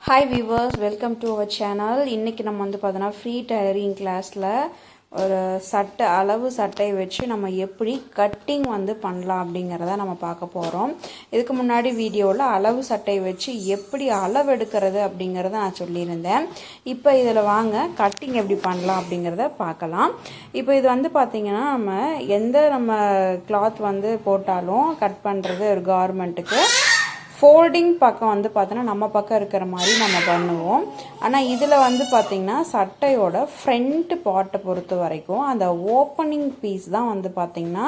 Hi viewers, welcome to our channel. இன்னைக்கு நம்ம வந்து பார்த்தோன்னா ஃப்ரீ டைலரிங் கிளாஸில் ஒரு அளவு சட்டை வச்சு நம்ம எப்படி கட்டிங் வந்து பண்ணலாம் அப்படிங்கிறத நம்ம பார்க்க போகிறோம். இதுக்கு முன்னாடி வீடியோவில் அளவு சட்டை வச்சு எப்படி அளவு எடுக்கிறது அப்படிங்கிறத நான் சொல்லியிருந்தேன். இப்போ இதில் வாங்க கட்டிங் எப்படி பண்ணலாம் அப்படிங்கிறத பார்க்கலாம். இப்போ இது வந்து பார்த்திங்கன்னா நம்ம கிளாத் வந்து போட்டாலும் கட் பண்ணுறது ஒரு கார்மெண்ட்டுக்கு ஃபோல்டிங் பக்கம் வந்து பார்த்தோன்னா நம்ம பக்கம் இருக்கிற மாதிரி நம்ம பண்ணுவோம். ஆனால் இதில் வந்து பார்த்திங்கன்னா சட்டையோட ஃப்ரண்ட் பார்ட்டை பொறுத்த வரைக்கும் அந்த ஓப்பனிங் பீஸ் தான் வந்து பார்த்திங்கன்னா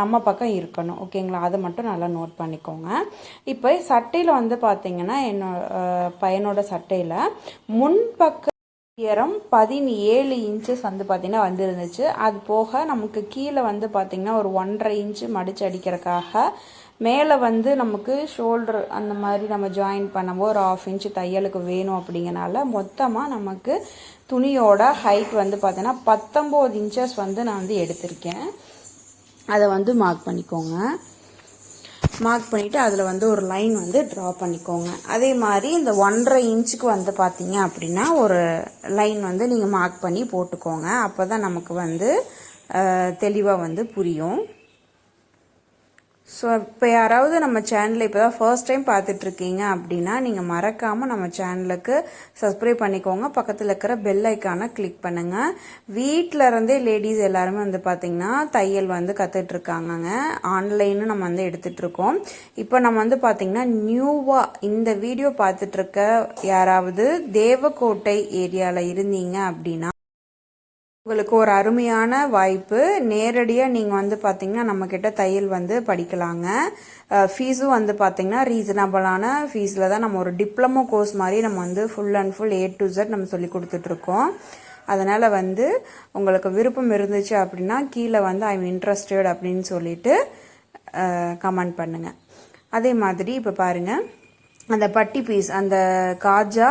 நம்ம பக்கம் இருக்கணும். ஓகேங்களா, அதை மட்டும் நல்லா நோட் பண்ணிக்கோங்க. இப்போ சட்டையில் வந்து பார்த்திங்கன்னா பையனோட சட்டையில் முன்பக்க உயரம் 17 இன்ச்சஸ் வந்து பார்த்திங்கன்னா வந்துருந்துச்சு. அது போக நமக்கு கீழே வந்து பார்த்திங்கன்னா ஒரு 1.5 இன்ச்சு மடிச்சு அடிக்கிறதுக்காக மேலே வந்து நமக்கு ஷோல்டர் அந்த மாதிரி நம்ம ஜாயின் பண்ணும்போது ஒரு 1/2 இன்ச்சு தையலுக்கு வேணும். அப்படிங்கிறனால மொத்தமாக நமக்கு துணியோட ஹைட் வந்து பார்த்தீங்கன்னா 19 இன்ச்சஸ் வந்து நான் வந்து எடுத்திருக்கேன். அதை வந்து மார்க் பண்ணிக்கோங்க. மார்க் பண்ணிவிட்டு அதில் வந்து ஒரு லைன் வந்து ட்ரா பண்ணிக்கோங்க. அதே மாதிரி இந்த 1.5 இன்ச்சுக்கு வந்து பார்த்தீங்க அப்படின்னா ஒரு லைன் வந்து நீங்கள் மார்க் பண்ணி போட்டுக்கோங்க. அப்போ தான் நமக்கு வந்து தெளிவாக வந்து புரியும். ஸோ இப்போ யாராவது நம்ம சேனலை இப்போ தான் ஃபர்ஸ்ட் டைம் பார்த்துட்ருக்கீங்க அப்படின்னா நீங்கள் மறக்காமல் நம்ம சேனலுக்கு சப்ஸ்கிரைப் பண்ணிக்கோங்க. பக்கத்தில் இருக்கிற பெல் ஐக்கானை கிளிக் பண்ணுங்கள். வீட்டில் இருந்தே லேடிஸ் எல்லாருமே வந்து பார்த்திங்கன்னா தையல் வந்து கற்றுட்ருக்காங்கங்க. ஆன்லைனும் நம்ம வந்து எடுத்துகிட்ருக்கோம். இப்போ நம்ம வந்து பார்த்திங்கன்னா நியூவாக இந்த வீடியோ பார்த்துட்ருக்க யாராவது தேவக்கோட்டை ஏரியாவில் இருந்தீங்க அப்படின்னா உங்களுக்கு ஒரு அருமையான வாய்ப்பு. நேரடியாக நீங்கள் வந்து பார்த்தீங்கன்னா நம்மக்கிட்ட தையல் வந்து படிக்கலாங்க. ஃபீஸும் வந்து பார்த்தீங்கன்னா ரீசனபிளான ஃபீஸில் தான் நம்ம ஒரு டிப்ளமோ கோர்ஸ் மாதிரி நம்ம வந்து full and full A to Z நம்ம சொல்லி கொடுத்துட்ருக்கோம். அதனால் வந்து உங்களுக்கு விருப்பம் இருந்துச்சு அப்படின்னா கீழே வந்து ஐம் இன்ட்ரெஸ்டட் அப்படின்னு சொல்லிட்டு கமெண்ட் பண்ணுங்கள். அதே மாதிரி இப்போ பாருங்கள், அந்த பட்டி பீஸ், அந்த காஜா,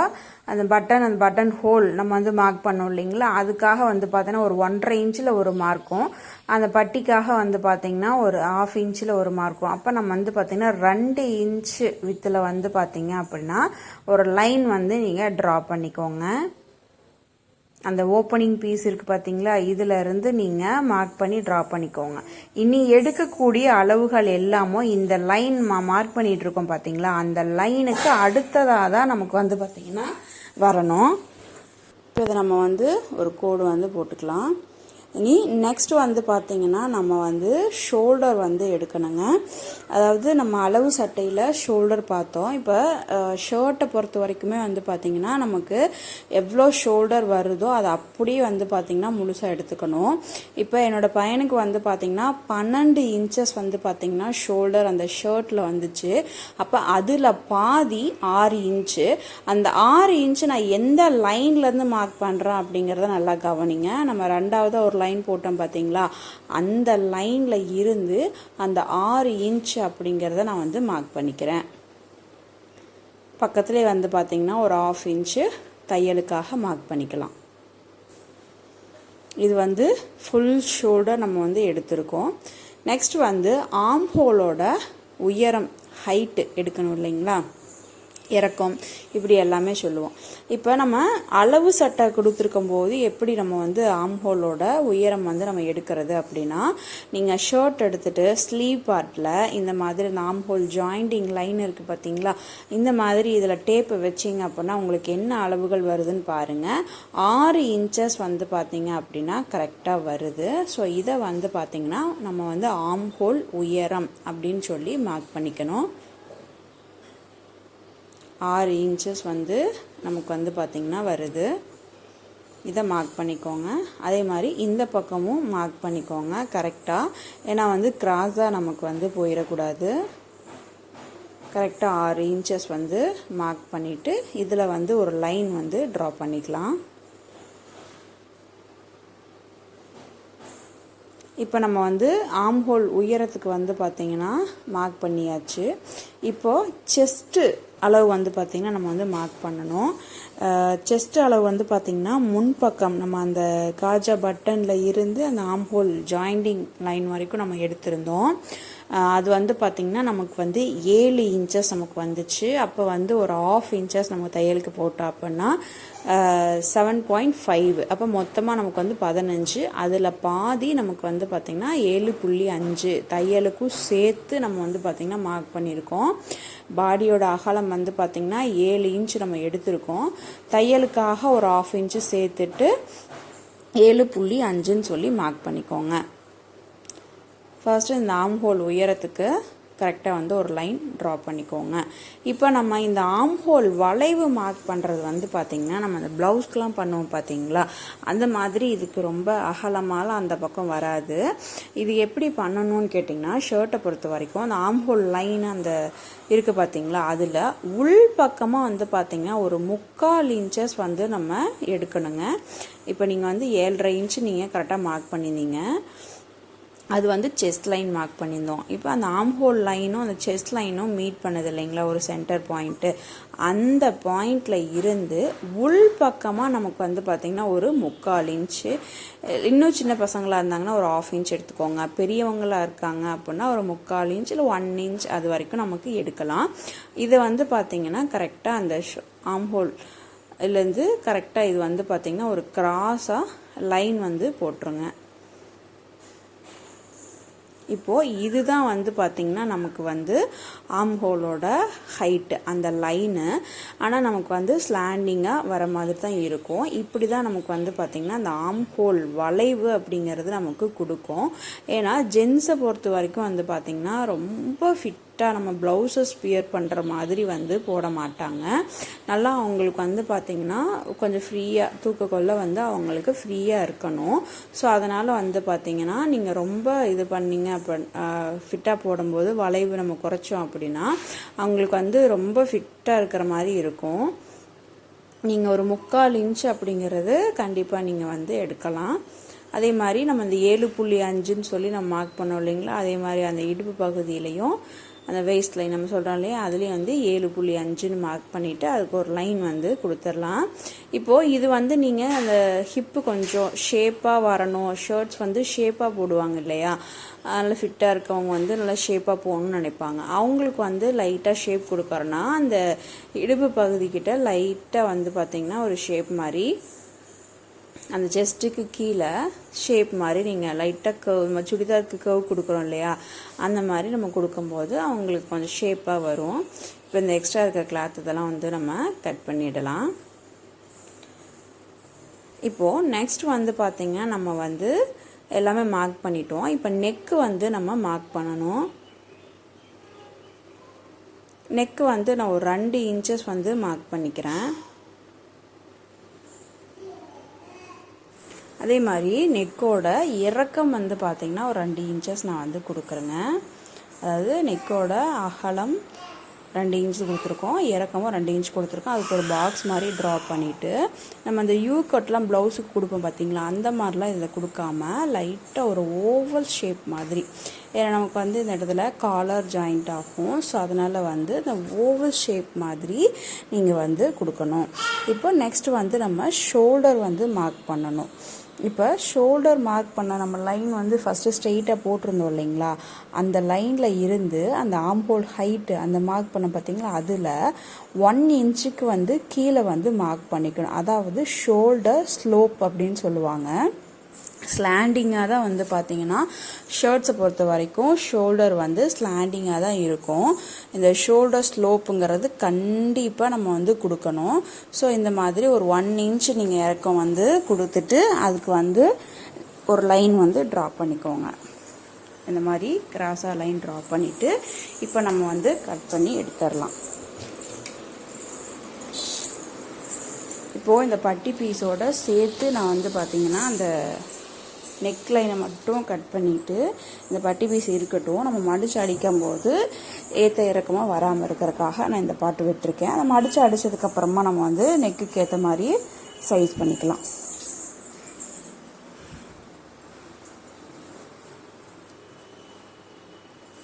அந்த பட்டன் ஹோல் நம்ம வந்து மார்க் பண்ணோம் இல்லைங்களா, அதுக்காக வந்து பார்த்தீங்கன்னா ஒரு 1.5 இன்ச்சில் ஒரு மார்க்கும், அந்த பட்டிக்காக வந்து பார்த்தீங்கன்னா ஒரு 1/2 இன்ச்சில் ஒரு மார்க்கும். அப்போ நம்ம வந்து பார்த்தீங்கன்னா 2 இன்ச்சு வித்தில் வந்து பார்த்தீங்க அப்படின்னா ஒரு லைன் வந்து நீங்கள் ட்ரா பண்ணிக்கோங்க. அந்த ஓப்பனிங் பீஸ் இருக்குது பார்த்தீங்களா, இதில் இருந்து நீங்கள் மார்க் பண்ணி ட்ரா பண்ணிக்கோங்க. இனி எடுக்கக்கூடிய அளவுகள் எல்லாமோ இந்த லைன் மார்க் பண்ணிட்டு இருக்கோம் பார்த்தீங்களா, அந்த லைனுக்கு அடுத்ததாக தான் நமக்கு வந்து பார்த்தீங்கன்னா வரணும். இப்போ இதை நம்ம வந்து ஒரு கோடு வந்து போட்டுக்கலாம். இனி நெக்ஸ்ட் வந்து பார்த்தீங்கன்னா நம்ம வந்து ஷோல்டர் வந்து எடுக்கணுங்க. அதாவது நம்ம அளவு சட்டையில் ஷோல்டர் பார்த்தோம். இப்போ ஷர்ட்டை பொறுத்த வரைக்குமே வந்து பார்த்திங்கன்னா நமக்கு எவ்வளோ ஷோல்டர் வருதோ அதை அப்படியே வந்து பார்த்திங்கன்னா முழுசாக எடுத்துக்கணும். இப்போ என்னோடய பையனுக்கு வந்து பார்த்திங்கன்னா 12 இன்ச்சஸ் வந்து பார்த்திங்கன்னா ஷோல்டர் அந்த ஷர்ட்டில் வந்துச்சு. அப்போ அதில் பாதி 6 இன்ச்சு. அந்த 6 இன்ச்சு நான் எந்த லைன்லேருந்து மார்க் பண்ணுறேன் அப்படிங்கிறத நல்லா கவனிங்க. நம்ம ரெண்டாவது ஒரு லைன் போட்டோம் பார்த்தீங்களா, அந்த லைன்ல இருந்து அந்த 6 இன்ச் அப்படிங்கிறத நான் வந்து மார்க் பண்ணிக்கிறேன். பக்கத்துலேயே வந்து பார்த்தீங்கன்னா ஒரு 1/2 இன்ச்சு தையலுக்காக மார்க் பண்ணிக்கலாம். இது வந்து ஃபுல் ஷோல்டர் நம்ம வந்து எடுத்திருக்கோம். நெக்ஸ்ட் வந்து ஆர்ம் ஹோலோட உயரம், ஹைட்டு எடுக்கணும் இல்லைங்களா, இறக்கம், இப்படி எல்லாமே சொல்லுவோம். இப்போ நம்ம அளவு சட்டை கொடுத்துருக்கும் போது எப்படி நம்ம வந்து ஆர்ம் ஹோலோட உயரம் வந்து நம்ம எடுக்கிறது அப்படின்னா, நீங்கள் ஷர்ட் எடுத்துட்டு ஸ்லீவ் பார்ட்டில் இந்த மாதிரி இந்த ஆர்ம் ஹோல் ஜாயிண்டிங் லைன் இருக்குது பார்த்தீங்களா, இந்த மாதிரி இதில் டேப்பு வச்சிங்க அப்படின்னா உங்களுக்கு என்ன அளவுகள் வருதுன்னு பாருங்கள். 6 இன்ச்சஸ் வந்து பார்த்தீங்க அப்படின்னா கரெக்டாக வருது. ஸோ இதை வந்து பார்த்திங்கன்னா நம்ம வந்து ஆர்ம் ஹோல் உயரம் அப்படின்னு சொல்லி மார்க் பண்ணிக்கணும். 6 இன்ச்சஸ் வந்து நமக்கு வந்து பார்த்திங்கன்னா வருது. இதை மார்க் பண்ணிக்கோங்க. அதே மாதிரி இந்த பக்கமும் மார்க் பண்ணிக்கோங்க கரெக்டாக. ஏன்னா வந்து கிராஸாக நமக்கு வந்து போயிடக்கூடாது. கரெக்டாக 6 இன்ச்சஸ் வந்து மார்க் பண்ணிவிட்டு இதில் வந்து ஒரு லைன் வந்து ட்ரா பண்ணிக்கலாம். இப்போ நம்ம வந்து ஆர்ம் ஹோல் உயரத்துக்கு வந்து பார்த்திங்கன்னா மார்க் பண்ணியாச்சு. இப்போது செஸ்ட்டு அளவு வந்து பார்த்திங்கன்னா நம்ம வந்து மார்க் பண்ணணும். செஸ்ட் அளவு வந்து பார்த்திங்கன்னா முன்பக்கம் நம்ம அந்த காஜா பட்டனில் இருந்து அந்த ஆர்ம் ஹோல் ஜாயிண்டிங் லைன் வரைக்கும் நம்ம எடுத்திருந்தோம். அது வந்து பார்த்திங்கன்னா நமக்கு வந்து 7 இன்ச்சஸ் நமக்கு வந்துச்சு. அப்போ வந்து ஒரு 1/2 இன்ச்சஸ் நம்ம தையலுக்கு போட்டோம் அப்படின்னா 7.5. அப்போ மொத்தமாக நமக்கு வந்து 15. அதில் பாதி நமக்கு வந்து பார்த்திங்கன்னா 7.5 தையலுக்கும் சேர்த்து நம்ம வந்து பார்த்திங்கன்னா மார்க் பண்ணியிருக்கோம். பாடியோட அகலம் வந்து பார்த்திங்கன்னா 7 இன்ச் நம்ம எடுத்திருக்கோம். தையலுக்காக ஒரு 1/2 இன்ச்சு சேர்த்துட்டு 7.5ன்னு சொல்லி மார்க் பண்ணிக்கோங்க. ஃபர்ஸ்ட்டு இந்த ஆம் ஹோல் உயரத்துக்கு கரெக்டாக வந்து ஒரு லைன் ட்ரா பண்ணிக்கோங்க. இப்போ நம்ம இந்த ஆம் ஹோல் வளைவு மார்க் பண்ணுறது வந்து பார்த்திங்கன்னா நம்ம அந்த ப்ளவுஸ்க்கெலாம் பண்ணுவோம் பார்த்தீங்களா, அந்த மாதிரி இதுக்கு ரொம்ப அகலமாலாம் அந்த பக்கம் வராது. இது எப்படி பண்ணணும்னு கேட்டிங்கன்னா, ஷர்ட்டை பொறுத்த வரைக்கும் அந்த ஆம் ஹோல் லைன் அந்த இருக்குது பார்த்தீங்களா, அதில் உள் பக்கமாக வந்து பார்த்திங்கன்னா ஒரு 3/4 இன்ச்சஸ் வந்து நம்ம எடுக்கணுங்க. இப்போ நீங்கள் வந்து 7.5 இன்ச்சு நீங்கள் கரெக்டாக மார்க் பண்ணியிருந்தீங்க. அது வந்து செஸ்ட் லைன் மார்க் பண்ணியிருந்தோம். இப்போ அந்த ஆம் ஹோல் லைனும் அந்த செஸ்ட் லைனும் மீட் பண்ணுது இல்லைங்களா, ஒரு சென்டர் பாயிண்ட்டு. அந்த பாயிண்டில் இருந்து உள் பக்கமாக நமக்கு வந்து பார்த்திங்கன்னா ஒரு 3/4 இன்ச்சு, இன்னும் சின்ன பசங்களாக இருந்தாங்கன்னா ஒரு 1/2 இன்ச் எடுத்துக்கோங்க. பெரியவங்களாக இருக்காங்க அப்படின்னா ஒரு 3/4 இன்ச் இல்லை 1 இன்ச் அது வரைக்கும் நமக்கு எடுக்கலாம். இதை வந்து பார்த்திங்கன்னா கரெக்டாக அந்த ஆம் ஹோல் இதுலேருந்து கரெக்டாக இது வந்து பார்த்திங்கன்னா ஒரு கிராஸாக லைன் வந்து போட்டுருங்க. இப்போது இதுதான் வந்து பார்த்திங்கன்னா நமக்கு வந்து ஆம் ஹோலோட ஹைட்டு, அந்த லைனு. ஆனால் நமக்கு வந்து ஸ்லாண்டிங்காக வர மாதிரி தான் இருக்கும். இப்படி தான் நமக்கு வந்து பார்த்திங்கன்னா அந்த ஆம் ஹோல் வளைவு அப்படிங்கிறது நமக்கு கொடுக்கும். ஏன்னா ஜென்ஸை பொறுத்த வரைக்கும் வந்து பார்த்திங்கன்னா ரொம்ப ஃபிட்டாக நம்ம ப்ளவுஸஸ் வியர் பண்ணுற மாதிரி வந்து போட மாட்டாங்க. நல்லா அவங்களுக்கு வந்து பார்த்திங்கன்னா கொஞ்சம் ஃப்ரீயாக தூக்கக்கொள்ள வந்து அவங்களுக்கு ஃப்ரீயாக இருக்கணும். ஸோ அதனால் வந்து பார்த்திங்கன்னா நீங்கள் ரொம்ப இது பண்ணிங்க அப்போ ஃபிட்டாக போடும்போது வளைவு நம்ம குறைச்சோம் அப்படின்னா அவங்களுக்கு வந்து ரொம்ப ஃபிட்டாக இருக்கிற மாதிரி இருக்கும். நீங்கள் ஒரு 3/4 இன்ச் அப்படிங்கிறது கண்டிப்பாக நீங்கள் வந்து எடுக்கலாம். அதே மாதிரி நம்ம இந்த 7.5ன்னு சொல்லி நம்ம மார்க் பண்ணோம் இல்லைங்களா, அதே மாதிரி அந்த இடுப்பு பகுதியிலையும் அந்த வேஸ்ட் லைன் நம்ம சொல்கிறோம் இல்லையா, அதுலேயும் வந்து 7.5ன்னு மார்க் பண்ணிவிட்டு அதுக்கு ஒரு லைன் வந்து கொடுத்துடலாம். இப்போது இது வந்து நீங்கள் அந்த ஹிப்பு கொஞ்சம் ஷேப்பாக வரணும், ஷர்ட்ஸ் வந்து ஷேப்பாக போடுவாங்க இல்லையா, நல்லா ஃபிட்டாக இருக்கவங்க வந்து நல்லா ஷேப்பாக போகணும்னு நினைப்பாங்க. அவங்களுக்கு வந்து லைட்டாக ஷேப் கொடுக்குறோன்னா அந்த இடுப்பு பகுதிக்கிட்ட லைட்டாக வந்து பார்த்திங்கன்னா ஒரு ஷேப் மாதிரி அந்த செஸ்ட்டுக்கு கீழே ஷேப் மாதிரி நீங்கள் லைட்டாக கர்வ், நம்ம சுடிதாருக்கு கர்வ் கொடுக்குறோம் இல்லையா, அந்த மாதிரி நம்ம கொடுக்கும்போது அவங்களுக்கு கொஞ்சம் ஷேப்பாக வரும். இப்போ இந்த எக்ஸ்ட்ரா இருக்கிற கிளாத் இதெல்லாம் வந்து நம்ம கட் பண்ணிடலாம். இப்போது நெக்ஸ்ட் வந்து பார்த்திங்கன்னா நம்ம வந்து எல்லாமே மார்க் பண்ணிட்டோம். இப்போ நெக்கு வந்து நம்ம மார்க் பண்ணணும். நெக்கு வந்து நான் ஒரு 2 இன்ச்சஸ் வந்து மார்க் பண்ணிக்கிறேன். அதே மாதிரி நெக்கோட இறக்கம் வந்து பார்த்திங்கன்னா ஒரு 2 இன்ச்சஸ் நான் வந்து கொடுக்குறேங்க. அதாவது நெக்கோட அகலம் 2 இன்ச் கொடுத்துருக்கோம், இறக்கமும் 2 இன்ச் கொடுத்துருக்கோம். அதுக்கு ஒரு பாக்ஸ் மாதிரி ட்ரா பண்ணிவிட்டு நம்ம அந்த யூ கட்லாம் ப்ளவுஸுக்கு கொடுப்போம் பார்த்திங்களா, அந்த மாதிரிலாம் இதில் கொடுக்காம லைட்டாக ஒரு ஓவல் ஷேப் மாதிரி, ஏன்னா நமக்கு வந்து இந்த இடத்துல காலர் ஜாயிண்ட் ஆகும். ஸோ அதனால் வந்து இந்த ஓவல் ஷேப் மாதிரி நீங்கள் வந்து கொடுக்கணும். இப்போ நெக்ஸ்ட் வந்து நம்ம ஷோல்டர் வந்து மார்க் பண்ணணும். இப்போ ஷோல்டர் மார்க் பண்ண நம்ம லைன் வந்து ஃபஸ்ட்டு ஸ்ட்ரெயிட்டாக போட்டிருந்தோம் இல்லைங்களா, அந்த லைனில் இருந்து அந்த ஆம் ஹோல் ஹைட்டு அந்த மார்க் பண்ண பார்த்திங்களா, அதில் 1 இன்ச்சுக்கு வந்து கீழே வந்து மார்க் பண்ணிக்கணும். அதாவது ஷோல்டர் ஸ்லோப் அப்படின்னு சொல்லுவாங்க. ஸ்லாண்டிங்காக தான் வந்து பார்த்திங்கன்னா ஷர்ட்ஸை பொறுத்த வரைக்கும் ஷோல்டர் வந்து ஸ்லாண்டிங்காக தான் இருக்கும். இந்த ஷோல்டர் ஸ்லோப்புங்கிறது கண்டிப்பாக நம்ம வந்து கொடுக்கணும். ஸோ இந்த மாதிரி ஒரு 1 இன்ச் நீங்கள் இறக்கம் வந்து கொடுத்துட்டு அதுக்கு வந்து ஒரு லைன் வந்து ட்ரா பண்ணிக்கோங்க. இந்த மாதிரி கிராஸாக லைன் ட்ரா பண்ணிவிட்டு இப்போ நம்ம வந்து கட் பண்ணி எடுத்துடலாம். இப்போது இந்த பட்டி பீஸோடு சேர்த்து நான் வந்து பார்த்திங்கன்னா அந்த நெக் லைனை மட்டும் கட் பண்ணிவிட்டு இந்த பட்டி பீஸ் இருக்கட்டும், நம்ம மடித்து அடிக்கும் போது ஏற்ற இறக்கமாக வராமல் இருக்கிறதுக்காக நான் இந்த பாட்டு விட்டுருக்கேன். அதை மடித்து அடித்ததுக்கப்புறமா நம்ம வந்து நெக்குக்கு ஏற்ற மாதிரி சைஸ் பண்ணிக்கலாம்.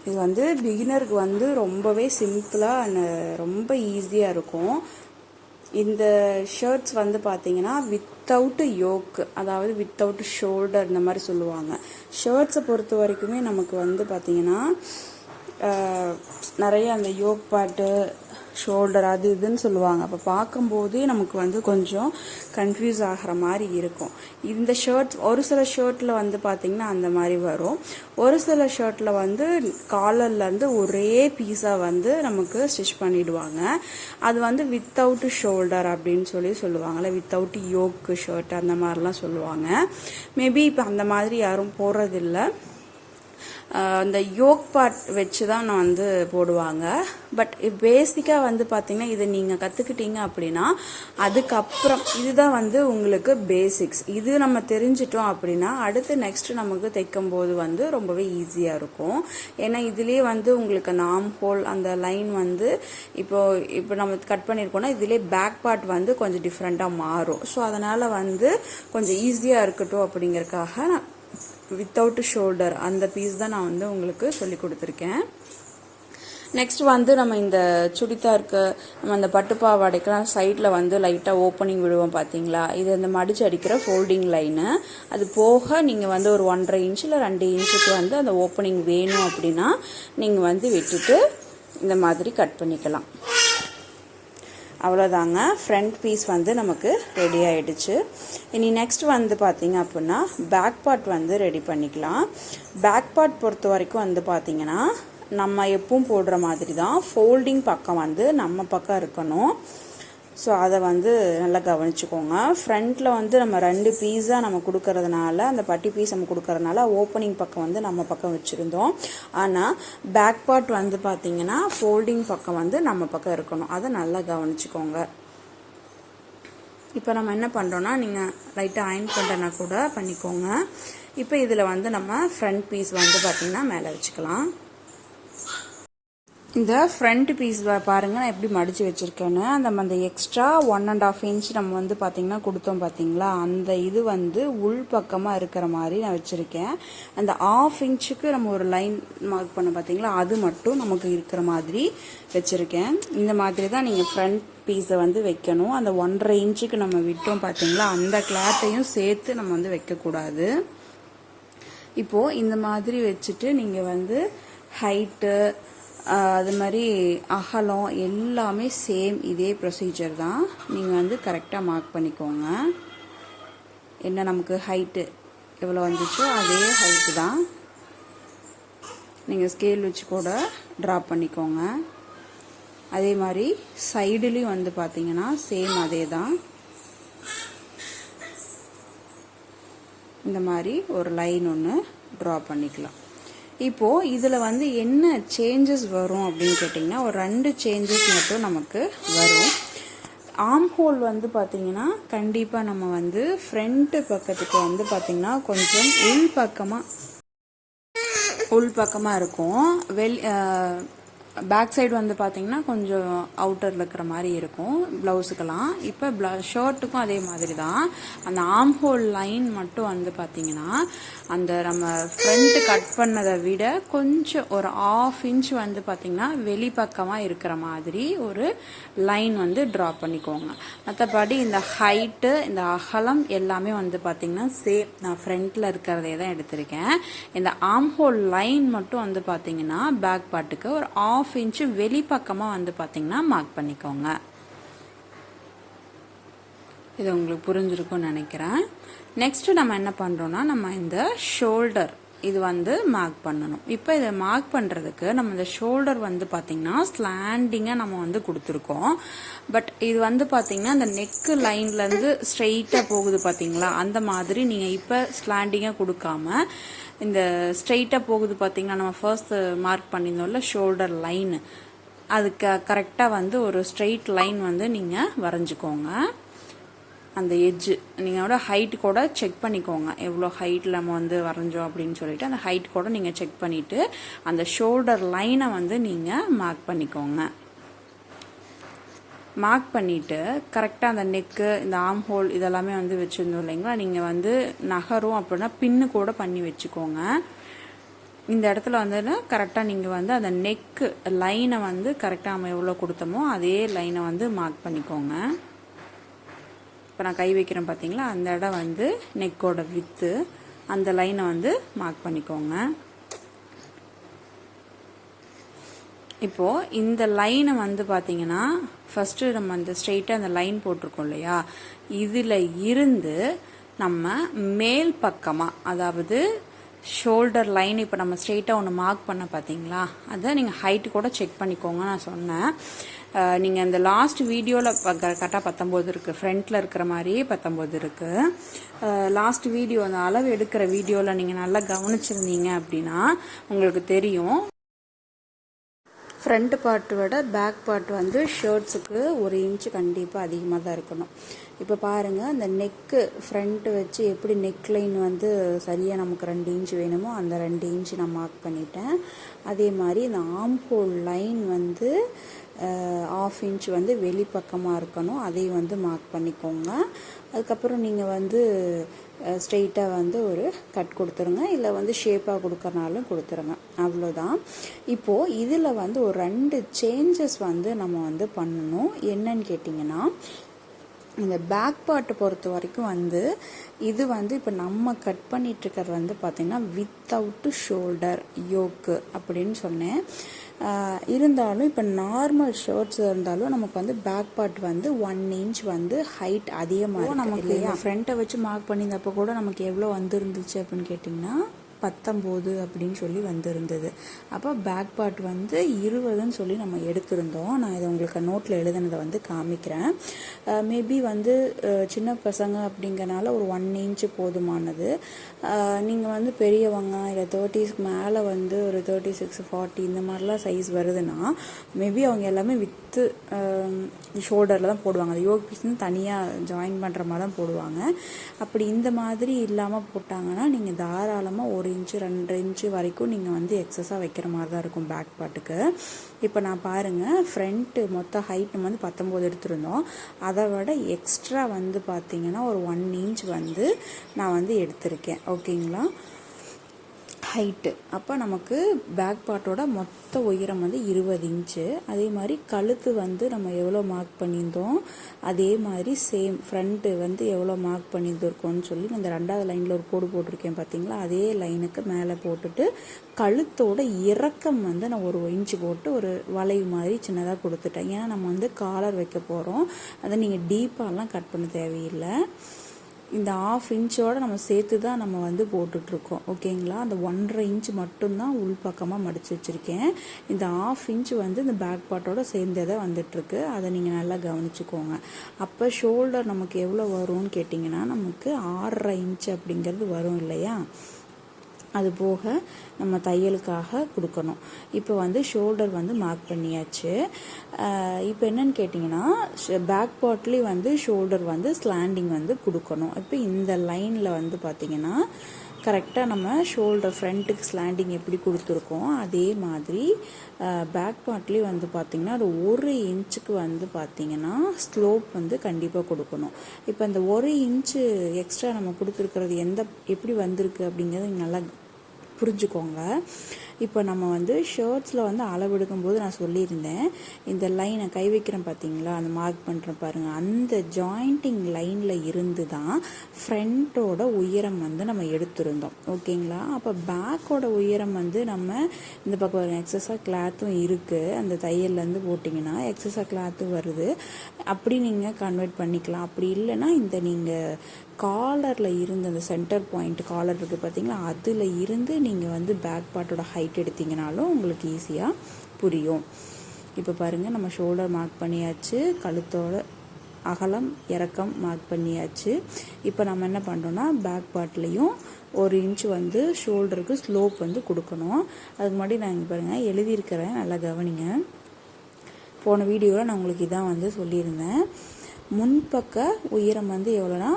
இது வந்து பிகினருக்கு வந்து ரொம்பவே சிம்பிளாக ரொம்ப ஈஸியாக இருக்கும். இந்த ஷர்ட்ஸ் வந்து பார்த்தீங்கன்னா வித்தவுட் யோக், அதாவது வித்தவுட் ஷோல்டர் இந்த மாதிரி சொல்லுவாங்க. ஷர்ட்ஸை பொறுத்த வரைக்குமே நமக்கு வந்து பார்த்தீங்கன்னா நிறைய அந்த யோக் பாட்டு ஷோல்டர் அது இதுன்னு சொல்லுவாங்க. அப்போ பார்க்கும்போதே நமக்கு வந்து கொஞ்சம் கன்ஃபியூஸ் ஆகிற மாதிரி இருக்கும். இந்த ஷர்ட் ஒரு சில ஷர்ட்டில் வந்து பார்த்திங்கன்னா அந்த மாதிரி வரும். ஒரு சில ஷர்ட்டில் வந்து காலர்லேருந்து ஒரே பீஸாக வந்து நமக்கு ஸ்டிச் பண்ணிடுவாங்க. அது வந்து வித்தவுட் ஷோல்டர் அப்படின்னு சொல்லுவாங்கள்ல, வித்தவுட் யோக் ஷர்ட் அந்த மாதிரிலாம் சொல்லுவாங்க. மேபி இப்போ அந்த மாதிரி யாரும் போடுறதில்ல. அந்த யோக் பார்ட் வச்சு தான் நான் வந்து போடுவாங்க. பட் பேசிக்காக வந்து பார்த்திங்கன்னா இதை நீங்கள் கற்றுக்கிட்டீங்க அப்படின்னா அதுக்கப்புறம் இதுதான் வந்து உங்களுக்கு பேசிக்ஸ். இது நம்ம தெரிஞ்சிட்டோம் அப்படின்னா அடுத்து நெக்ஸ்ட் நமக்கு தைக்கும்போது வந்து ரொம்பவே ஈஸியாக இருக்கும். ஏன்னா இதுலேயே வந்து உங்களுக்கு ஆர்ம் ஹோல் அந்த லைன் வந்து இப்போ நம்ம கட் பண்ணியிருக்கோம்னா இதுலேயே பேக் பார்ட் வந்து கொஞ்சம் டிஃப்ரெண்ட்டாக மாறும். ஸோ அதனால் வந்து கொஞ்சம் ஈஸியாக இருக்கட்டும் அப்படிங்கிறதுக்காக நான் வித்தவுட் ஷோல்டர் அந்த பீஸ் தான் நான் வந்து உங்களுக்கு சொல்லி கொடுத்துருக்கேன். நெக்ஸ்ட் வந்து நம்ம இந்த சுடிதாருக்கு நம்ம அந்த பட்டுப்பாவாடைக்கெல்லாம் சைடில் வந்து லைட்டாக ஓப்பனிங் விடுவோம் பார்த்தீங்களா, இது அந்த மடிச்சு அடிக்கிற ஃபோல்டிங் லைனு. அது போக நீங்கள் வந்து ஒரு 1.5 இன்ச் இல்லை 2 இன்ச்சுக்கு வந்து அந்த ஓப்பனிங் வேணும் அப்படின்னா நீங்கள் வந்து விட்டுட்டு இந்த மாதிரி கட் பண்ணிக்கலாம். அவ்வளோதாங்க, ஃப்ரண்ட் பீஸ் வந்து நமக்கு ரெடி ஆகிடுச்சு. இனி நெக்ஸ்ட் வந்து பார்த்திங்க அப்படின்னா பேக் பார்ட் வந்து ரெடி பண்ணிக்கலாம். பேக் பார்ட் பொறுத்த வரைக்கும் வந்து பார்த்திங்கன்னா நம்ம எப்பவும் போடுற மாதிரி தான் ஃபோல்டிங் பக்கம் வந்து நம்ம பக்கம் இருக்கணும். ஸோ அதை வந்து நல்லா கவனிச்சுக்கோங்க. ஃப்ரண்ட்டில் வந்து நம்ம 2 பீஸாக நம்ம கொடுக்கறதுனால அந்த பட்டி பீஸ் நம்ம கொடுக்கறதுனால ஓப்பனிங் பக்கம் வந்து நம்ம பக்கம் வச்சுருந்தோம். ஆனால் பேக் பார்ட் வந்து பார்த்திங்கன்னா ஃபோல்டிங் பக்கம் வந்து நம்ம பக்கம் இருக்கணும். அதை நல்லா கவனிச்சுக்கோங்க. இப்போ நம்ம என்ன பண்ணுறோன்னா நீங்கள் லைட்டாக அயன் பண்ணுறனா கூட பண்ணிக்கோங்க. இப்போ இதில் வந்து நம்ம ஃப்ரண்ட் பீஸ் வந்து பார்த்திங்கன்னா மேலே வச்சுக்கலாம். இந்த ஃப்ரண்ட் பீஸ் பாருங்கள் நான் எப்படி மடித்து வச்சுருக்கேன்னு. அந்த எக்ஸ்ட்ரா 1.5 இன்ச் நம்ம வந்து பார்த்திங்கன்னா கொடுத்தோம் பார்த்தீங்களா, அந்த இது வந்து உள் பக்கமாக இருக்கிற மாதிரி நான் வச்சுருக்கேன். அந்த 1/2 இன்ச்சுக்கு நம்ம ஒரு லைன் மார்க் பண்ண பார்த்தீங்களா, அது மட்டும் நமக்கு இருக்கிற மாதிரி வச்சுருக்கேன். இந்த மாதிரி தான் நீங்கள் ஃப்ரண்ட் பீஸை வந்து வைக்கணும். அந்த 1.5 இன்ச்சுக்கு நம்ம விட்டோம் பார்த்தீங்களா, அந்த கிளாத்தையும் சேர்த்து நம்ம வந்து வைக்கக்கூடாது. இப்போது இந்த மாதிரி வச்சுட்டு நீங்கள் வந்து ஹைட்டு அது மாதிரி அகலம் எல்லாமே சேம் இதே ப்ரொசீஜர் தான். நீங்கள் வந்து கரெக்டாக மார்க் பண்ணிக்கோங்க. என்ன நமக்கு ஹைட்டு எவ்வளோ வந்துச்சோ அதே ஹைட்டு தான் நீங்கள் ஸ்கேல் வச்சு கூட ட்ரா பண்ணிக்கோங்க. அதே மாதிரி சைடுலேயும் வந்து பார்த்தீங்கன்னா சேம் அதே தான். இந்த மாதிரி ஒரு லைன் ஒன்று ட்ரா பண்ணிக்கலாம். இப்போது இதில் வந்து என்ன சேஞ்சஸ் வரும் அப்படின்னு கேட்டிங்கன்னா ஒரு 2 சேஞ்சஸ் மட்டும் நமக்கு வரும். ஆர்ம் ஹோல் வந்து பார்த்திங்கன்னா கண்டிப்பாக நம்ம வந்து ஃப்ரண்ட்டு பக்கத்துக்கு வந்து பார்த்திங்கன்னா கொஞ்சம் உள் பக்கமாக இருக்கும். பேக் சைடு வந்து பார்த்திங்கன்னா கொஞ்சம் அவுட்டரில் இருக்கிற மாதிரி இருக்கும் ப்ளவுஸுக்கெல்லாம். இப்போ ஷர்ட்டுக்கும் அதே மாதிரி தான். அந்த ஆர்ம் ஹோல் லைன் மட்டும் வந்து பார்த்திங்கன்னா அந்த நம்ம ஃப்ரண்ட்டு கட் பண்ணதை விட கொஞ்சம் ஒரு 1/2 இன்ச் வந்து பார்த்திங்கன்னா வெளிப்பக்கமாக இருக்கிற மாதிரி ஒரு லைன் வந்து ட்ரா பண்ணிக்கோங்க. மற்றபடி இந்த ஹைட்டு இந்த அகலம் எல்லாமே வந்து பார்த்திங்கன்னா சேம். நான் ஃப்ரண்ட்டில் இருக்கிறதே தான் எடுத்திருக்கேன். இந்த ஆர்ம் ஹோல் லைன் மட்டும் வந்து பார்த்திங்கன்னா பேக் பார்ட்டுக்கு ஒரு 1/2 இன்ச்சு வெளிப்பக்கமாக வந்து பார்த்திங்கன்னா மார்க் பண்ணிக்கோங்க. இது உங்களுக்கு புரிஞ்சிருக்கும்னு நினைக்கிறேன். நெக்ஸ்ட்டு நம்ம என்ன பண்ணுறோன்னா நம்ம இந்த ஷோல்டர் இது வந்து மார்க் பண்ணணும். இப்போ இதை மார்க் பண்ணுறதுக்கு நம்ம இந்த ஷோல்டர் வந்து பார்த்திங்கன்னா ஸ்லாண்டிங்காக நம்ம வந்து கொடுத்துருக்கோம். பட் இது வந்து பார்த்திங்கன்னா இந்த நெக்கு லைன்லேருந்து ஸ்ட்ரெயிட்டாக போகுது பார்த்திங்களா, அந்த மாதிரி நீங்கள் இப்போ ஸ்லாண்டிங்காக கொடுக்காம இந்த ஸ்ட்ரெயிட்டாக போகுது பார்த்திங்கன்னா நம்ம ஃபர்ஸ்ட் மார்க் பண்ணியிருந்தோம்ல ஷோல்டர் லைன், அதுக்கு கரெக்டாக வந்து ஒரு ஸ்ட்ரெயிட் லைன் வந்து நீங்கள் வரைஞ்சிக்கோங்க. அந்த எட்ஜு நீங்களோட ஹைட் கூட செக் பண்ணிக்கோங்க, எவ்வளோ ஹைட்டில் நம்ம வந்து வரைஞ்சோம் அப்படின்னு சொல்லிட்டு அந்த ஹைட் கூட நீங்கள் செக் பண்ணிவிட்டு அந்த ஷோல்டர் லைனை வந்து நீங்கள் மார்க் பண்ணிக்கோங்க. மார்க் பண்ணிவிட்டு கரெக்டாக அந்த நெக்கு இந்த ஆர்ம் ஹோல் இதெல்லாமே வந்து வச்சுருந்தோம் இல்லைங்களா, நீங்கள் வந்து நகரும் அப்படின்னா பின்னு கூட பண்ணி வச்சுக்கோங்க. இந்த இடத்துல வந்து கரெக்டாக நீங்கள் வந்து அந்த நெக்கு லைனை வந்து கரெக்டாக நம்ம எவ்வளோ கொடுத்தோமோ அதே லைனை வந்து மார்க் பண்ணிக்கோங்க. இப்போ நான் கை வைக்கிறேன் பார்த்தீங்களா, அந்த இடம் வந்து நெக்கோட வித்து, அந்த லைனை வந்து மார்க் பண்ணிக்கோங்க. இப்போது இந்த லைனை வந்து பார்த்திங்கன்னா ஃபஸ்ட்டு நம்ம அந்த ஸ்ட்ரெயிட்டாக அந்த லைன் போட்டிருக்கோம் இல்லையா, இதில் இருந்து நம்ம மேல் பக்கமாக, அதாவது ஷோல்டர் லைன் இப்போ நம்ம ஸ்ட்ரெயிட்டாக ஒன்று மார்க் பண்ண பார்த்தீங்களா, அதை நீங்கள் ஹைட்டு கூட செக் பண்ணிக்கோங்க. நான் சொன்னேன், நீங்கள் அந்த லாஸ்ட் வீடியோவில் கரெக்டாக 19 இருக்குது, ஃப்ரண்ட்டில் இருக்கிற மாதிரியே 19 இருக்குது. லாஸ்ட் வீடியோ அந்த அளவு எடுக்கிற வீடியோவில் நீங்கள் நல்லா கவனிச்சிருந்தீங்க அப்படின்னா உங்களுக்கு தெரியும். ஃப்ரண்ட் பார்ட்டு விட பேக் பார்ட் வந்து ஷர்ட்ஸுக்கு 1 இன்ச்சு கண்டிப்பாக அதிகமாக தான் இருக்கணும். இப்போ பாருங்கள், அந்த நெக்கு ஃப்ரண்ட்டு வச்சு எப்படி நெக் லைன் வந்து சரியாக நமக்கு 2 இன்ச்சு வேணுமோ அந்த 2 இன்ச்சு நான் மார்க் பண்ணிட்டேன். அதே மாதிரி இந்த ஆம் ஹோல் லைன் வந்து 1/2 இன்ச் வந்து வெளிப்பக்கமாக இருக்கணும், அதையும் வந்து மார்க் பண்ணிக்கோங்க. அதுக்கப்புறம் நீங்கள் வந்து ஸ்ட்ரெயிட்டாக வந்து ஒரு கட் கொடுத்துருங்க, இல்லை வந்து ஷேப்பாக கொடுக்கறனாலும் கொடுத்துருங்க, அவ்வளோதான். இப்போது இதில் வந்து ஒரு 2 சேஞ்சஸ் வந்து நம்ம வந்து பண்ணணும். என்னன்னு கேட்டிங்கன்னா, இந்த பேக் பார்ட்டை பொறுத்த வரைக்கும் வந்து இது வந்து இப்போ நம்ம கட் பண்ணிகிட்ருக்கிறது வந்து பார்த்திங்கன்னா வித்தவுட்டு ஷோல்டர் யோக்கு அப்படின்னு சொன்னேன். இருந்தாலும் இப்போ நார்மல் ஷர்ட்ஸ் இருந்தாலும் நமக்கு வந்து பேக் பார்ட் வந்து 1 இன்ச் வந்து ஹைட் அதிகமாக நமக்கு இல்லையா. ஃப்ரண்ட்டை வச்சு மார்க் பண்ணியிருந்தப்போ கூட நமக்கு எவ்வளோ வந்துருந்துச்சு அப்படின்னு கேட்டிங்கன்னா 19 அப்படின்னு சொல்லி வந்திருந்தது. அப்போ பேக் பார்ட் வந்து 20ன்னு சொல்லி நம்ம எடுத்திருந்தோம். நான் இதை உங்களுக்கு நோட்டில் எழுதுனதை வந்து காமிக்கிறேன். மேபி வந்து சின்ன பசங்க அப்படிங்கிறனால ஒரு 1 இன்ச்சு போதுமானது. நீங்கள் வந்து பெரியவங்க இல்லை 30ஸ்க்கு மேலே வந்து ஒரு 36, 40 இந்த மாதிரிலாம் சைஸ் வருதுன்னா மேபி அவங்க எல்லாமே வித்து ஷோல்டரில் தான் போடுவாங்க. அது யோக் பீஸ்னு தனியாக ஜாயின் பண்ணுற மாதிரி தான் போடுவாங்க. அப்படி இந்த மாதிரி இல்லாமல் போட்டாங்கன்னா நீங்கள் தாராளமாக 1 இன்ச்சு 2 இன்ச்சு வரைக்கும் நீங்கள் வந்து எக்ஸஸாக வைக்கிற மாதிரி தான் இருக்கும் பேக் பார்ட்டுக்கு. இப்போ நான் பாருங்கள், ஃப்ரண்ட்டு மொத்த ஹைட் நம்ம வந்து 19 எடுத்திருந்தோம். அதை விட எக்ஸ்ட்ரா வந்து பார்த்திங்கன்னா ஒரு 1 இன்ச் வந்து நான் வந்து எடுத்திருக்கேன். ஓகேங்களா, ஹைட்டு. அப்போ நமக்கு பேக் பார்ட்டோட மொத்த உயரம் வந்து 20 இன்ச்சு. அதே மாதிரி கழுத்து வந்து நம்ம எவ்வளோ மார்க் பண்ணியிருந்தோம் அதே மாதிரி சேம் ஃப்ரண்ட்டு வந்து எவ்வளோ மார்க் பண்ணியிருந்துருக்கோன்னு சொல்லி அந்த 2வது லைனில் ஒரு கோடு போட்டிருக்கேன் பார்த்தீங்களா, அதே லைனுக்கு மேலே போட்டுட்டு கழுத்தோட இறக்கம் வந்து நான் 1 இன்ச்சு போட்டு ஒரு வளைவு மாதிரி சின்னதாக கொடுத்துட்டேன். ஏன்னா நம்ம வந்து காலர் வைக்க போகிறோம், அதை நீங்கள் டீப்பாலாம் கட் பண்ண தேவையில்லை. இந்த 1/2 இன்ச்சோடு நம்ம சேர்த்து தான் நம்ம வந்து போட்டுட்ருக்கோம். ஓகேங்களா, அந்த 1.5 இன்ச் மட்டும்தான் உள்பக்கமாக மடித்து வச்சுருக்கேன். இந்த 1/2 இன்ச் வந்து இந்த பேக் பார்ட்டோட சேர்ந்தே வந்துட்டுருக்கு. அதை நீங்கள் நல்லா கவனிச்சுக்கோங்க. அப்போ ஷோல்டர் நமக்கு எவ்வளோ வரும்னு கேட்டிங்கன்னா நமக்கு 6.5 இன்ச் அப்படிங்கிறது வரும் இல்லையா. அது போக நம்ம தையலுக்காக கொடுக்கணும். இப்போ வந்து ஷோல்டர் வந்து மார்க் பண்ணியாச்சு. இப்போ என்னன்னு கேட்டிங்கன்னா பேக் பார்ட்லேயும் வந்து ஷோல்டர் வந்து ஸ்லாண்டிங் வந்து கொடுக்கணும். இப்போ இந்த லைனில் வந்து பார்த்திங்கன்னா கரெக்டாக நம்ம ஷோல்டர் ஃப்ரண்ட்டுக்கு ஸ்லாண்டிங் எப்படி கொடுத்துருக்கோம் அதே மாதிரி பேக் பார்ட்லேயும் வந்து பார்த்திங்கன்னா அது 1 இன்ச்சுக்கு வந்து பார்த்திங்கன்னா ஸ்லோப் வந்து கண்டிப்பாக கொடுக்கணும். இப்போ இந்த 1 இன்ச்சு எக்ஸ்ட்ரா நம்ம கொடுத்துருக்கிறது எப்படி வந்திருக்கு அப்படிங்கிறது நல்லா புரிஞ்சுக்கோங்க. இப்போ நம்ம வந்து ஷர்ட்ஸில் வந்து அளவெடுக்கும்போது நான் சொல்லியிருந்தேன், இந்த லைனை கை வைக்கிறேன் பார்த்தீங்களா, அந்த மார்க் பண்ணுறேன் பாருங்கள், அந்த ஜாயிண்டிங் லைனில் இருந்து தான் ஃப்ரண்ட்டோட உயரம் வந்து நம்ம எடுத்திருந்தோம். ஓகேங்களா, அப்போ பேக்கோட உயரம் வந்து நம்ம இந்த பக்கம் எக்ஸஸாக கிளாத்தும் இருக்குது, அந்த தையல்லேருந்து போட்டிங்கன்னா எக்ஸஸாக கிளாத்தும் வருது, அப்படி நீங்கள் கன்வெர்ட் பண்ணிக்கலாம். அப்படி இல்லைன்னா இந்த நீங்கள் காலரில் இருந்து அந்த சென்டர் பாயிண்ட் காலர் இருக்குது பார்த்தீங்களா, அதில் இருந்து நீங்கள் வந்து பேக் பார்ட்டோட ஹைட் எடுத்திங்கனாலும் உங்களுக்கு ஈஸியாக புரியும். இப்போ பாருங்கள், நம்ம ஷோல்டர் மார்க் பண்ணியாச்சு, கழுத்தோட அகலம் இறக்கம் மார்க் பண்ணியாச்சு. இப்போ நம்ம என்ன பண்ணுறோன்னா பேக் பார்ட்லேயும் 1 இன்ச் வந்து ஷோல்டருக்கு ஸ்லோப் வந்து கொடுக்கணும். அதுக்கு முன்னாடி நான் இங்கே பாருங்கள் எழுதியிருக்கிறேன், நல்லா கவனிங்க. போன வீடியோவில் நான் உங்களுக்கு இதான் வந்து சொல்லியிருந்தேன். முன்பக்க உயரம் வந்து எவ்வளோனா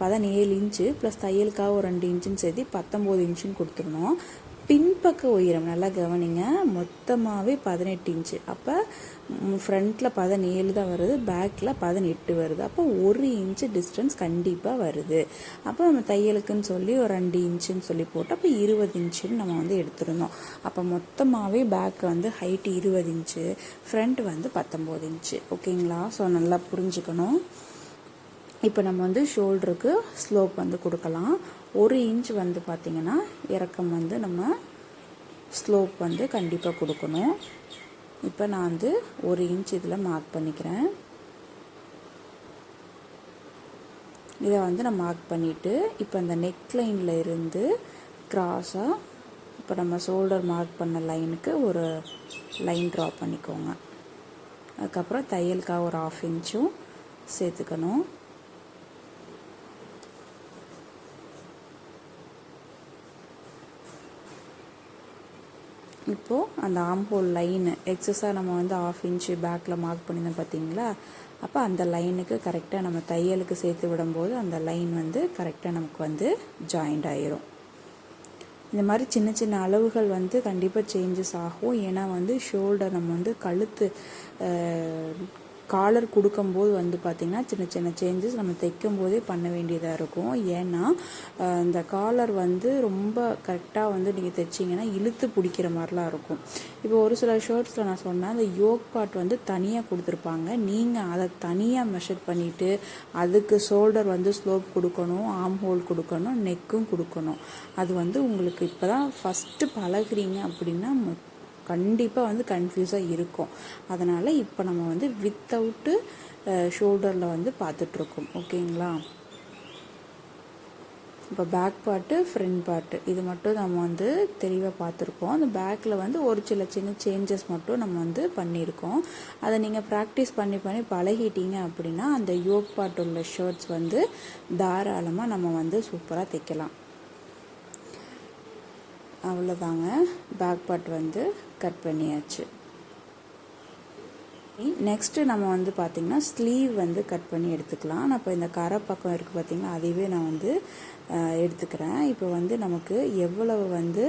17 இன்ச்சு ப்ளஸ் தையலுக்காக ஒரு 2 இன்ச்சுன்னு சேர்த்து 19 இன்ச்சுன்னு கொடுத்துருந்தோம். பின்பக்க உயரம் நல்லா கவனிங்க, மொத்தமாகவே 18 இன்ச்சு. அப்போ ஃப்ரண்ட்டில் 17 தான் வருது, பேக்கில் 18 வருது. அப்போ 1 இன்ச்சு டிஸ்டன்ஸ் கண்டிப்பாக வருது. அப்போ நம்ம தையலுக்குன்னு சொல்லி ஒரு 2 இன்ச்சுன்னு சொல்லி போட்டு அப்போ 20 இன்ச்சுன்னு நம்ம வந்து எடுத்துருந்தோம். அப்போ மொத்தமாகவே பேக் வந்து ஹைட்டு 20 இன்ச்சு, ஃப்ரண்ட் வந்து 19 இன்ச்சு. ஓகேங்களா, ஸோ நல்லா புரிஞ்சுக்கணும். இப்போ நம்ம வந்து ஷோல்டருக்கு ஸ்லோப் வந்து கொடுக்கலாம். 1 இன்ச் வந்து பார்த்திங்கன்னா இறக்கம் வந்து நம்ம ஸ்லோப் வந்து கண்டிப்பாக கொடுக்கணும். இப்போ நான் வந்து 1 இன்ச் இதில் மார்க் பண்ணிக்கிறேன். இதை வந்து நான் மார்க் பண்ணிவிட்டு இப்போ இந்த நெக் லைனில் இருந்து கிராஸாக இப்போ நம்ம ஷோல்டர் மார்க் பண்ண லைனுக்கு ஒரு லைன் ட்ரா பண்ணிக்கோங்க. அதுக்கப்புறம் தையலுக்காக ஒரு 1/2 இன்ச்சும் சேர்த்துக்கணும். இப்போது அந்த ஆம்ஹோல் லைனு எக்ஸஸாக நம்ம வந்து 1/2 இன்ச்சு பேக்கில் மார்க் பண்ணியிருந்தோம் பார்த்தீங்களா, அப்போ அந்த லைனுக்கு கரெக்டாக நம்ம தையலுக்கு சேர்த்து விடும்போது அந்த லைன் வந்து கரெக்டாக நமக்கு வந்து ஜாயிண்ட் ஆயிரும். இந்த மாதிரி சின்ன சின்ன அளவுகள் வந்து கண்டிப்பாக சேஞ்சஸ் ஆகும். ஏன்னா வந்து ஷோல்டர் நம்ம வந்து கழுத்து காலர் கொடுக்கும்போது வந்து பார்த்திங்கன்னா சின்ன சின்ன சேஞ்சஸ் நம்ம தைக்கும் போதே பண்ண வேண்டியதாக இருக்கும். ஏன்னா இந்த காலர் வந்து ரொம்ப கரெக்டாக வந்து நீங்கள் தைச்சிங்கன்னா இழுத்து பிடிக்கிற மாதிரிலாம் இருக்கும். இப்போ ஒரு சில ஷர்ட்ஸில் நான் சொன்னேன் அந்த யோக் பார்ட் வந்து தனியாக கொடுத்துருப்பாங்க. நீங்கள் அதை தனியாக மெஷர் பண்ணிவிட்டு அதுக்கு ஷோல்டர் வந்து ஸ்லோப் கொடுக்கணும், ஆர்ம் ஹோல் கொடுக்கணும், நெக்கும் கொடுக்கணும். அது வந்து உங்களுக்கு இப்போ தான் ஃபஸ்ட்டு பழகுறீங்க அப்படின்னா கண்டிப்பாக வந்து கன்ஃபியூஸாக இருக்கும். அதனால் இப்போ நம்ம வந்து வித்தவுட்டு ஷோல்டரில் வந்து பார்த்துட்ருக்கோம். ஓகேங்களா? இப்போ பேக் பார்ட்டு ஃப்ரண்ட் பார்ட்டு இது மட்டும் நம்ம வந்து தெளிவாக பார்த்துருக்கோம். அந்த பேக்கில் வந்து ஒரு சில சின்ன சேஞ்சஸ் மட்டும் நம்ம வந்து பண்ணியிருக்கோம். அதை நீங்கள் ப்ராக்டிஸ் பண்ணி பண்ணி பழகிட்டீங்க அப்படின்னா அந்த யோக் பார்ட் உள்ள ஷர்ட்ஸ் வந்து தாராளமாக நம்ம வந்து சூப்பராக தைக்கலாம். அவ்வளோதாங்க, பேக் பார்ட் வந்து கட் பண்ணியாச்சு. நெக்ஸ்ட்டு நம்ம வந்து பார்த்திங்கன்னா ஸ்லீவ் வந்து கட் பண்ணி எடுத்துக்கலாம். நான் இப்போ இந்த கரை பக்கம் இருக்குது பார்த்திங்கன்னா அதையவே நான் வந்து எடுத்துக்கிறேன். இப்போ வந்து நமக்கு எவ்வளவு வந்து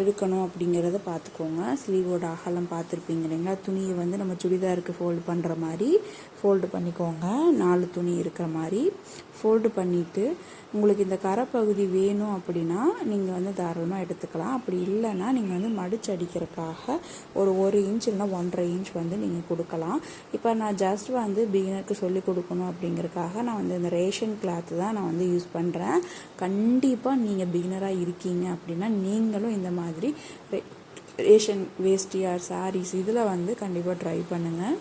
எடுக்கணும் அப்படிங்கிறத பார்த்துக்கோங்க. ஸ்லீவோட அகலம் பார்த்துருப்பீங்க இல்லைங்களா? துணியை வந்து நம்ம சுடிதாருக்கு ஃபோல்டு பண்ணுற மாதிரி ஃபோல்டு பண்ணிக்கோங்க. 4 துணி இருக்கிற மாதிரி ஃபோல்டு பண்ணிவிட்டு உங்களுக்கு இந்த கரை பகுதி வேணும் அப்படின்னா நீங்கள் வந்து தாராளமாக எடுத்துக்கலாம். அப்படி இல்லைன்னா நீங்கள் வந்து மடிச்சு அடிக்கிறதுக்காக ஒரு 1 இன்ச் இல்லைனா 1.5 இன்ச் வந்து நீங்கள் கொடுக்கலாம். இப்போ நான் ஜஸ்ட் வந்து பிகினருக்கு சொல்லிக் கொடுக்கணும் அப்படிங்கிறதுக்காக நான் வந்து இந்த ரேஷன் கிளாத் தான் நான் வந்து யூஸ் பண்ணுறேன். கண்டிப்பாக நீங்கள் பிகினராக இருக்கீங்க அப்படின்னா நீங்களும் இந்த மாதிரி ரேஷன் வேஷ்டி ஆர் சாரீஸ் இதில் வந்து கண்டிப்பாக ட்ரை பண்ணுங்கள்.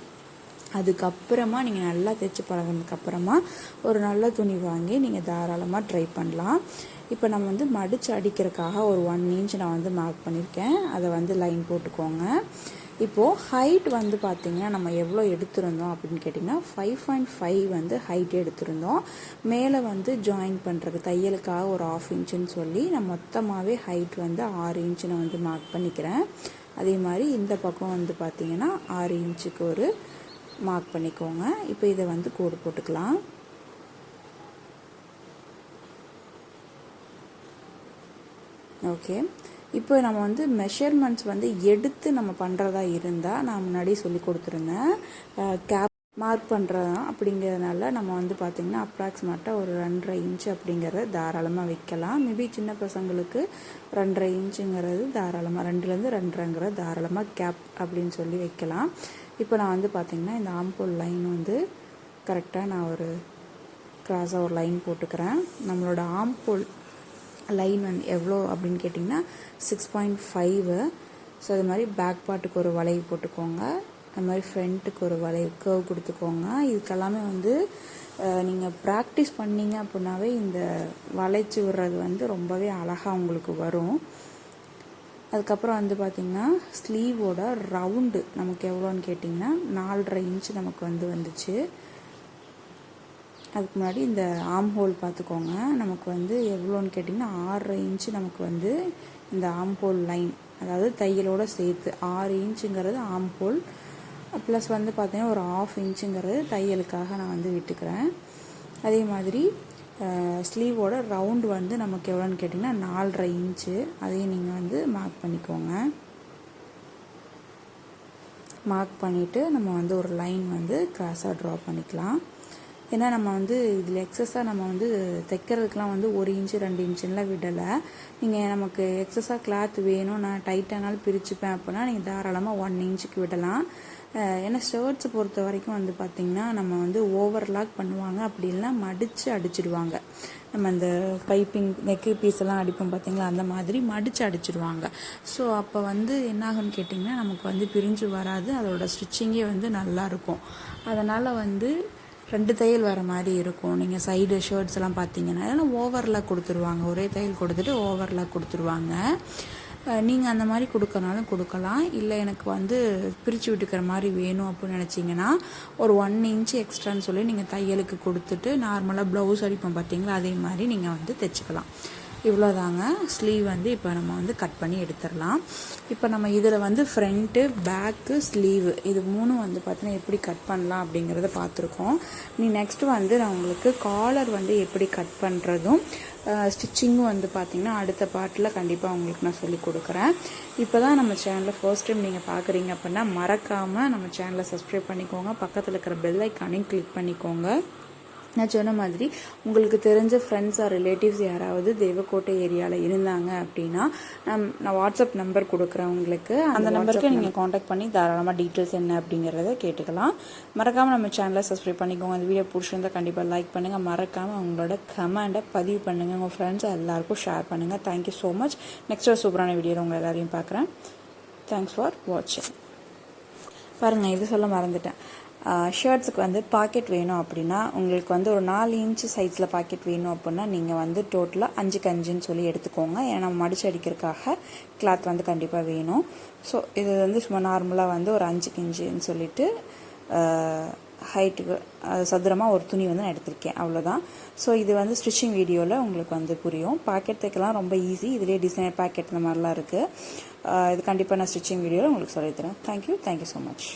அதுக்கப்புறமா நீங்கள் நல்லா தைச்சி பழகினதுக்கப்புறமா ஒரு நல்ல துணி வாங்கி நீங்கள் தாராளமாக ட்ரை பண்ணலாம். இப்போ நம்ம வந்து மடித்து அடிக்கிறதுக்காக ஒரு 1 இன்ச் நான் வந்து மார்க் பண்ணியிருக்கேன். அதை வந்து லைன் போட்டுக்கோங்க. இப்போது ஹைட் வந்து பார்த்திங்கன்னா நம்ம எவ்வளோ எடுத்திருந்தோம் அப்படின்னு கேட்டிங்கன்னா 5.5 வந்து ஹைட் எடுத்திருந்தோம். மேலே வந்து ஜாயின் பண்ணுறதுக்கு தையலுக்காக ஒரு 1/2 இன்ச்சுன்னு சொல்லி நான் மொத்தமாகவே ஹைட் வந்து 6 இன்ச்சு நான் வந்து மார்க் பண்ணிக்கிறேன். அதே மாதிரி இந்த பக்கம் வந்து பார்த்திங்கன்னா 6 இன்ச்சுக்கு ஒரு மார்க் பண்ணிக்கோங்க. இப்போ இதை வந்து கோடு போட்டுக்கலாம். ஓகே, இப்போ நம்ம வந்து மெஷர்மெண்ட்ஸ் வந்து எடுத்து நம்ம பண்ணுறதா இருந்தால் நான் முன்னாடி சொல்லி கொடுத்துருந்தேன். கேப் மார்க் பண்ணுறதா அப்படிங்கிறதுனால நம்ம வந்து பார்த்திங்கன்னா அப்ராக்சிமேட்டாக ஒரு 2.5 இன்ச் அப்படிங்கிறத தாராளமாக வைக்கலாம். மேபி சின்ன பசங்களுக்கு 2.5 இன்ச்சுங்கிறது தாராளமாக 2லேருந்து 2.5ங்கிறது தாராளமாக கேப் அப்படின்னு சொல்லி வைக்கலாம். இப்போ நான் வந்து பார்த்திங்கன்னா இந்த ஆம்போல் லைன் வந்து கரெக்டாக நான் ஒரு கிராஸாக ஒரு லைன் போட்டுக்கிறேன். நம்மளோட ஆம்போல் லைன் வந்து எவ்வளோ அப்படின்னு கேட்டிங்கன்னா 6.5. ஸோ அது மாதிரி பேக் பார்ட்டுக்கு ஒரு வளைவு போட்டுக்கோங்க. அது மாதிரி ஃப்ரண்ட்டுக்கு ஒரு வளைவு கர்வ் கொடுத்துக்கோங்க. இதுக்கெல்லாமே வந்து நீங்கள் ப்ராக்டிஸ் பண்ணிங்க அப்படின்னாவே இந்த வளைச்சி விடுறது வந்து ரொம்பவே அழகாக உங்களுக்கு வரும். அதுக்கப்புறம் வந்து பார்த்திங்கன்னா ஸ்லீவோட ரவுண்டு நமக்கு எவ்வளோன்னு கேட்டிங்கன்னா 4.5 இன்ச்சு நமக்கு வந்து வந்துச்சு. அதுக்கு முன்னாடி இந்த ஆர்ம் ஹோல் பார்த்துக்கோங்க. நமக்கு வந்து எவ்வளோன்னு கேட்டிங்கன்னா 6.5 இன்ச்சு நமக்கு வந்து இந்த ஆர்ம் ஹோல் லைன், அதாவது தையலோடு சேர்த்து 6 இன்ச்சுங்கிறது ஆர்ம் ஹோல் ப்ளஸ் வந்து பார்த்திங்கன்னா ஒரு 1/2 இன்ச்சுங்கிறது தையலுக்காக நான் வந்து விட்டுக்கிறேன். அதே மாதிரி ஸ்லீவோட ரவுண்டு வந்து நமக்கு எவ்வளோன்னு கேட்டிங்கன்னா 4.5 இன்ச்சு. அதையும் நீங்கள் வந்து மார்க் பண்ணிக்கோங்க. மார்க் பண்ணிவிட்டு நம்ம வந்து ஒரு லைன் வந்து கிராஸாக ட்ரா பண்ணிக்கலாம். ஏன்னா நம்ம வந்து இதில் எக்ஸஸாக நம்ம வந்து தைக்கிறதுக்கெலாம் வந்து 1 இன்ச்சு 2 இன்ச்சுலாம் விடலை. நீங்கள் நமக்கு எக்ஸஸாக கிளாத் வேணும், நான் டைட்டானாலும் பிரிச்சுப்பேன் அப்படின்னா நீங்கள் தாராளமாக 1 இன்ச்சுக்கு விடலாம். ஏன்னா ஷர்ட்ஸை பொறுத்த வரைக்கும் வந்து பார்த்திங்கன்னா நம்ம வந்து ஓவர்லாக் பண்ணுவாங்க, அப்படி இல்லைனா மடித்து அடிச்சிடுவாங்க. நம்ம அந்த பைப்பிங் நெக்கு பீஸெல்லாம் அடிப்போம் பார்த்திங்களா, அந்த மாதிரி மடித்து அடிச்சிடுவாங்க. ஸோ அப்போ வந்து என்னாகுன்னு கேட்டிங்கன்னா நமக்கு வந்து பிரிஞ்சு வராது, அதோட ஸ்டிச்சிங்கே வந்து நல்லாயிருக்கும். அதனால் வந்து 2 தையல் வர மாதிரி இருக்கும். நீங்கள் சைடு ஷர்ட்ஸ் எல்லாம் பார்த்தீங்கன்னா அதெல்லாம் ஓவர்லாக் கொடுத்துருவாங்க, ஒரே தையல் கொடுத்துட்டு ஓவர்லாக் கொடுத்துருவாங்க. நீங்கள் அந்த மாதிரி கொடுக்கறனாலும் கொடுக்கலாம். இல்லை எனக்கு வந்து பிரித்து விட்டுக்கிற மாதிரி வேணும் அப்படின்னு நினச்சிங்கன்னா ஒரு 1 இன்ச்சு எக்ஸ்ட்ரான்னு சொல்லி நீங்கள் தையலுக்கு கொடுத்துட்டு நார்மலாக ப்ளவுஸ் அடிப்போம் பார்த்தீங்களா, அதே மாதிரி நீங்கள் வந்து தைச்சிக்கலாம். இவ்வளோதாங்க. ஸ்லீவ் வந்து இப்போ நம்ம வந்து கட் பண்ணி எடுத்துடலாம். இப்போ நம்ம இதில் வந்து ஃப்ரண்ட்டு, பேக்கு, ஸ்லீவு இது 3 வந்து பார்த்தீங்கன்னா எப்படி கட் பண்ணலாம் அப்படிங்கிறத பார்த்துருக்கோம். நெக்ஸ்ட்டு வந்து நான் உங்களுக்கு காலர் வந்து எப்படி கட் பண்ணுறதும் ஸ்டிச்சிங்கும் வந்து பார்த்திங்கன்னா அடுத்த பார்ட்டில் கண்டிப்பாக உங்களுக்கு நான் சொல்லிக் கொடுக்குறேன். இப்போ தான் நம்ம சேனலை ஃபர்ஸ்ட் டைம் நீங்கள் பார்க்குறீங்க அப்படின்னா மறக்காமல் நம்ம சேனலை சப்ஸ்கிரைப் பண்ணிக்கோங்க, பக்கத்தில் இருக்கிற பெல் ஐக்கானையும் கிளிக் பண்ணிக்கோங்க. நான் சொன்ன மாதிரி உங்களுக்கு தெரிஞ்ச ஃப்ரெண்ட்ஸ் ஆர் ரிலேட்டிவ்ஸ் யாராவது தேவக்கோட்டை ஏரியாவில் இருந்தாங்க அப்படின்னா நான் வாட்ஸ்அப் நம்பர் கொடுக்குறேன் உங்களுக்கு. அந்த நம்பருக்கு நீங்கள் காண்டாக்ட் பண்ணி தாராளமாக டீட்டெயில்ஸ் என்ன அப்படிங்கிறத கேட்டுக்கலாம். மறக்காமல் நம்ம சேனலை சப்ஸ்கிரைப் பண்ணிக்கோங்க. அந்த வீடியோ பிடிச்சிருந்தால் கண்டிப்பாக லைக் பண்ணுங்கள். மறக்காமல் உங்களோட கமெண்ட்டை பதிவு பண்ணுங்கள், உங்கள் ஃப்ரெண்ட்ஸ் எல்லாருக்கும் ஷேர் பண்ணுங்கள். Thank you so much. நெக்ஸ்ட் ஒரு சூப்பரான வீடியோவில் உங்களை எல்லாரையும் பார்க்குறேன். தேங்க்ஸ் ஃபார் வாட்சிங். பாருங்கள், இது சொல்ல மறந்துட்டேன். ஷர்ட்ஸுக்கு வந்து பாக்கெட் வேணும் அப்படின்னா உங்களுக்கு வந்து ஒரு 4 இன்ச்சு சைஸில் பாக்கெட் வேணும் அப்படின்னா நீங்கள் வந்து டோட்டலாக 5க்கு 5ன்னு சொல்லி எடுத்துக்கோங்க. ஏன்னா நம்ம மடிச்சு அடிக்கிறதுக்காக கிளாத் வந்து கண்டிப்பாக வேணும். ஸோ இது வந்து சும்மா நார்மலாக வந்து ஒரு 5க்கு 5ன்னு சொல்லிட்டு ஹைட்டுக்கு சதுரமாக ஒரு துணி வந்து நான் எடுத்திருக்கேன், அவ்வளோதான். ஸோ இது வந்து ஸ்டிச்சிங் வீடியோவில் உங்களுக்கு வந்து புரியும். பாக்கெட் தைக்கலாம் ரொம்ப ஈஸி. இதுலேயே டிசைனர் பாக்கெட் இந்த மாதிரிலாம் இருக்குது. இது கண்டிப்பாக நான் ஸ்டிச்சிங் வீடியோவில் உங்களுக்கு சொல்லித்தரேன். Thank you so much.